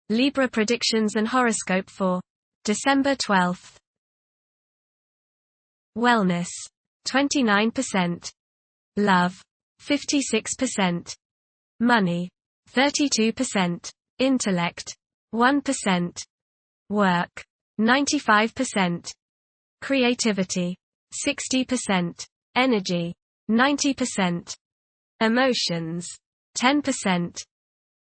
Libra predictions and horoscope for December 12th. Wellness, 29%. Love, 56%. Money, 32%. Intellect, 1%. Work, 95%. Creativity, 60%. Energy, 90%. Emotions, 10%.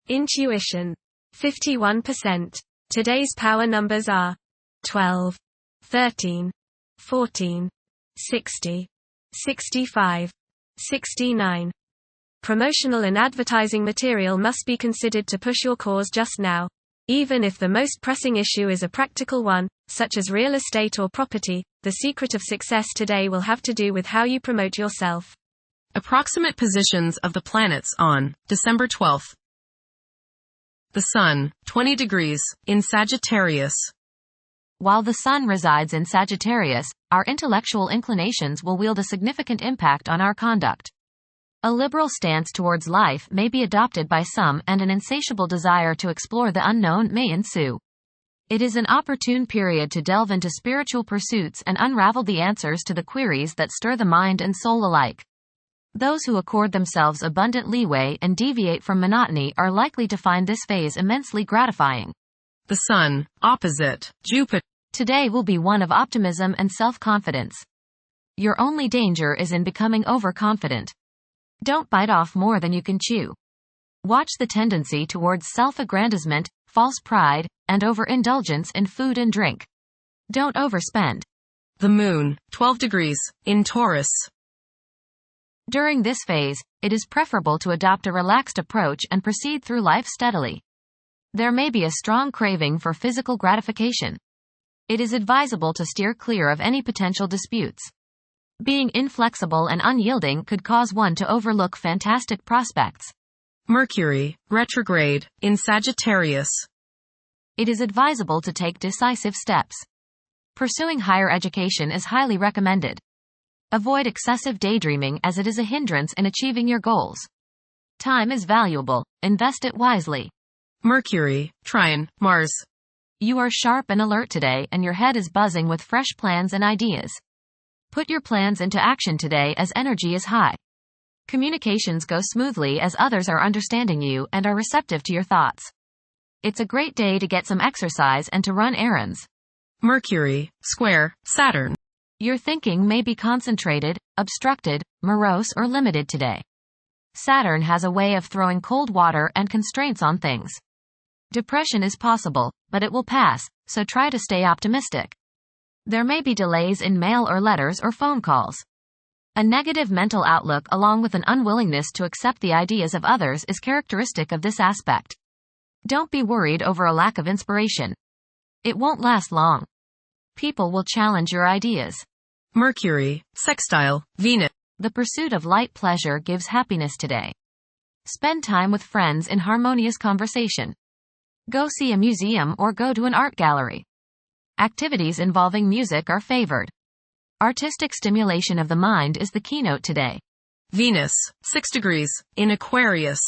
Intuition, 51%. Today's power numbers are 12, 13, 14, 60, 65, 69. Promotional and advertising material must be considered to push your cause just now. Even if the most pressing issue is a practical one, such as real estate or property, the secret of success today will have to do with how you promote yourself. Approximate positions of the planets on December 12th. The Sun, 20 degrees, in Sagittarius. While the Sun resides in Sagittarius, our intellectual inclinations will wield a significant impact on our conduct. A liberal stance towards life may be adopted by some, and an insatiable desire to explore the unknown may ensue. It is an opportune period to delve into spiritual pursuits and unravel the answers to the queries that stir the mind and soul alike. Those who accord themselves abundant leeway and deviate from monotony are likely to find this phase immensely gratifying. The Sun, opposite Jupiter. Today will be one of optimism and self-confidence. Your only danger is in becoming overconfident. Don't bite off more than you can chew. Watch the tendency towards self-aggrandizement, false pride, and overindulgence in food and drink. Don't overspend. The Moon, 12 degrees, in Taurus. During this phase, it is preferable to adopt a relaxed approach and proceed through life steadily. There may be a strong craving for physical gratification. It is advisable to steer clear of any potential disputes. Being inflexible and unyielding could cause one to overlook fantastic prospects. Mercury, retrograde, in Sagittarius. It is advisable to take decisive steps. Pursuing higher education is highly recommended. Avoid excessive daydreaming as it is a hindrance in achieving your goals. Time is valuable, invest it wisely. Mercury, trine, Mars. You are sharp and alert today, and your head is buzzing with fresh plans and ideas. Put your plans into action today as energy is high. Communications go smoothly as others are understanding you and are receptive to your thoughts. It's a great day to get some exercise and to run errands. Mercury, square, Saturn. Your thinking may be concentrated, obstructed, morose, or limited today. Saturn has a way of throwing cold water and constraints on things. Depression is possible, but it will pass, so try to stay optimistic. There may be delays in mail or letters or phone calls. A negative mental outlook along with an unwillingness to accept the ideas of others is characteristic of this aspect. Don't be worried over a lack of inspiration. It won't last long. People will challenge your ideas. Mercury, sextile, Venus. The pursuit of light pleasure gives happiness today. Spend time with friends in harmonious conversation. Go see a museum or go to an art gallery. Activities involving music are favored. Artistic stimulation of the mind is the keynote today. Venus, 6 degrees, in Aquarius.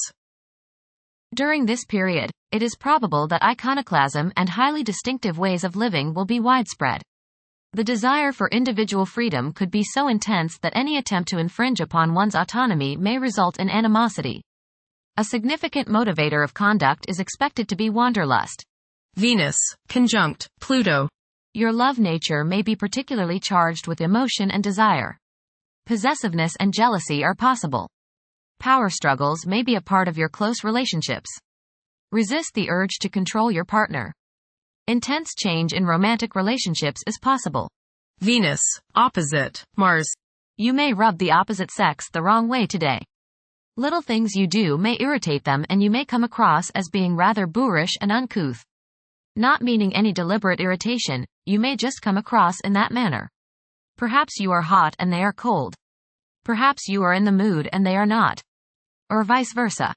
During this period, it is probable that iconoclasm and highly distinctive ways of living will be widespread. The desire for individual freedom could be so intense that any attempt to infringe upon one's autonomy may result in animosity. A significant motivator of conduct is expected to be wanderlust. Venus, conjunct Pluto. Your love nature may be particularly charged with emotion and desire. Possessiveness and jealousy are possible. Power struggles may be a part of your close relationships. Resist the urge to control your partner. Intense change in romantic relationships is possible. Venus, opposite Mars. You may rub the opposite sex the wrong way today. Little things you do may irritate them, and you may come across as being rather boorish and uncouth. Not meaning any deliberate irritation, you may just come across in that manner. Perhaps you are hot and they are cold. Perhaps you are in the mood and they are not. Or vice versa.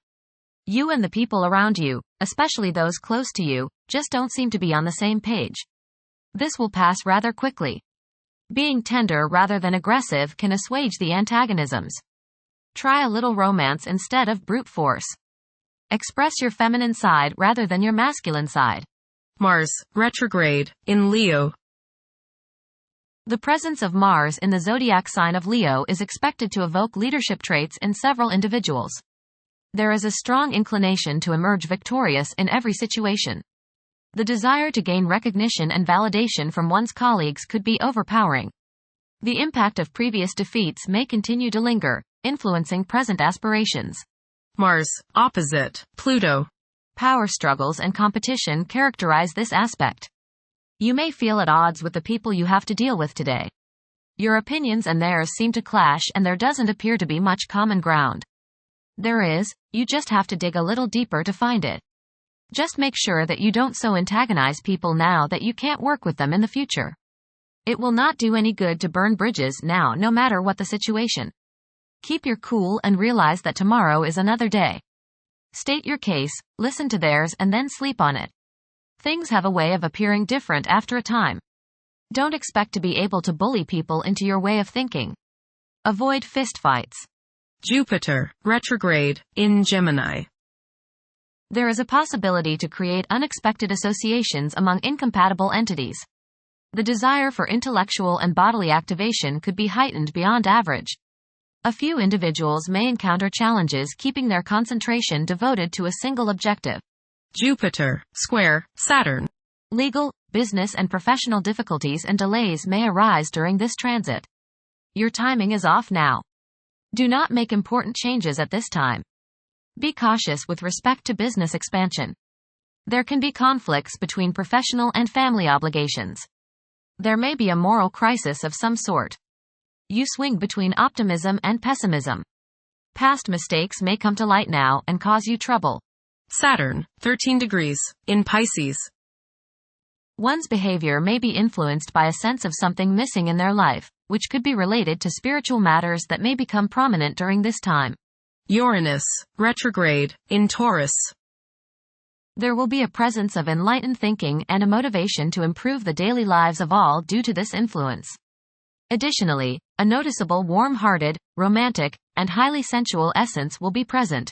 You and the people around you, especially those close to you, just don't seem to be on the same page. This will pass rather quickly. Being tender rather than aggressive can assuage the antagonisms. Try a little romance instead of brute force. Express your feminine side rather than your masculine side. Mars, retrograde, in Leo. The presence of Mars in the zodiac sign of Leo is expected to evoke leadership traits in several individuals. There is a strong inclination to emerge victorious in every situation. The desire to gain recognition and validation from one's colleagues could be overpowering. The impact of previous defeats may continue to linger, influencing present aspirations. Mars, opposite, Pluto. Power struggles and competition characterize this aspect. You may feel at odds with the people you have to deal with today. Your opinions and theirs seem to clash, and there doesn't appear to be much common ground. There is, you just have to dig a little deeper to find it. Just make sure that you don't so antagonize people now that you can't work with them in the future. It will not do any good to burn bridges now, no matter what the situation. Keep your cool and realize that tomorrow is another day. State your case, listen to theirs, and then sleep on it. Things have a way of appearing different after a time. Don't expect to be able to bully people into your way of thinking. Avoid fistfights. Jupiter, retrograde, in Gemini. There is a possibility to create unexpected associations among incompatible entities. The desire for intellectual and bodily activation could be heightened beyond average. A few individuals may encounter challenges keeping their concentration devoted to a single objective. Jupiter, square, Saturn. Legal, business and professional difficulties and delays may arise during this transit. Your timing is off now. Do not make important changes at this time. Be cautious with respect to business expansion. There can be conflicts between professional and family obligations. There may be a moral crisis of some sort. You swing between optimism and pessimism. Past mistakes may come to light now and cause you trouble. Saturn, 13 degrees, in Pisces. One's behavior may be influenced by a sense of something missing in their life, which could be related to spiritual matters that may become prominent during this time. Uranus, retrograde, in Taurus. There will be a presence of enlightened thinking and a motivation to improve the daily lives of all due to this influence. Additionally, a noticeable warm-hearted, romantic, and highly sensual essence will be present.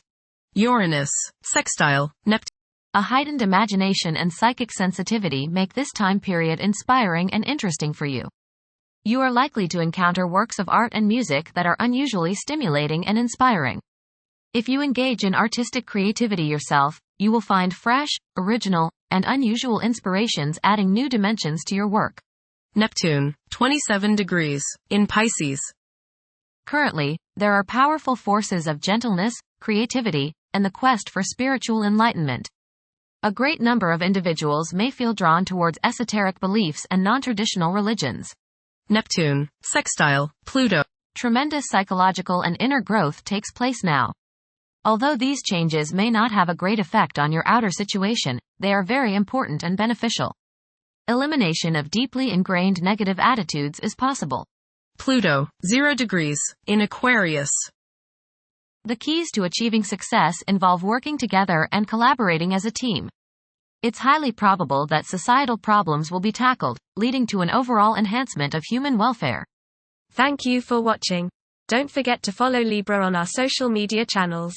Uranus, sextile, Neptune. A heightened imagination and psychic sensitivity make this time period inspiring and interesting for you. You are likely to encounter works of art and music that are unusually stimulating and inspiring. If you engage in artistic creativity yourself, you will find fresh, original, and unusual inspirations adding new dimensions to your work. Neptune, 27 degrees, in Pisces. Currently, there are powerful forces of gentleness, creativity, and the quest for spiritual enlightenment. A great number of individuals may feel drawn towards esoteric beliefs and non-traditional religions. Neptune, sextile, Pluto. Tremendous psychological and inner growth takes place now. Although these changes may not have a great effect on your outer situation, they are very important and beneficial. Elimination of deeply ingrained negative attitudes is possible. Pluto, 0 degrees, in Aquarius. The keys to achieving success involve working together and collaborating as a team. It's highly probable that societal problems will be tackled, leading to an overall enhancement of human welfare. Thank you for watching. Don't forget to follow Libra on our social media channels.